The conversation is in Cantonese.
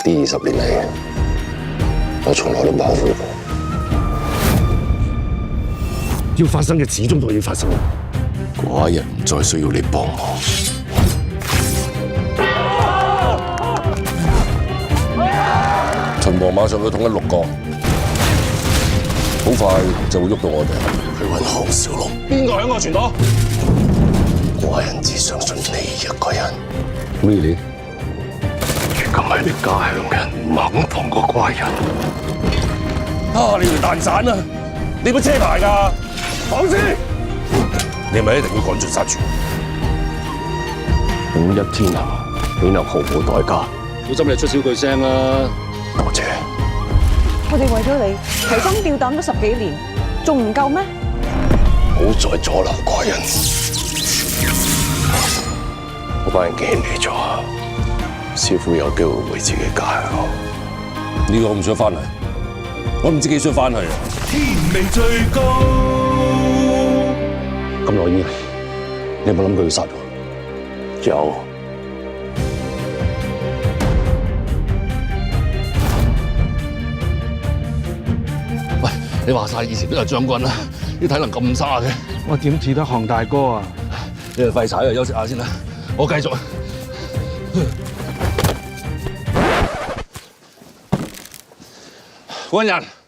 呢20年嚟，我從來都冇後悔過。要發生嘅始終都要發生。寡人唔再需要你幫忙。秦王馬上要統一6國，好快就會喐到我哋去揾項少龍。邊個響我傳到？寡人只相信你一個人。咩你？如果唔係你家鄉人猛放過寡人，你條蛋散啊！你冇車牌㗎？講先！你咪一定要趕盡殺絕。統一天下，豈能毫無代價？小心你出少句聲啦！多謝。我哋為咗你提心吊膽咗10幾年，仲唔夠咩？唔好再阻撓寡人。我把人記起咗，師傅有機會回自己家鄉。呢個我唔想翻嚟，我唔知幾想翻去。天命最高。咁耐以嚟，你有冇諗過要殺我？有。喂，你話晒以前都係將軍啦，啲體能咁差嘅，我點似得項大哥啊？你哋廢柴啊，休息下先啦，我繼續。官人。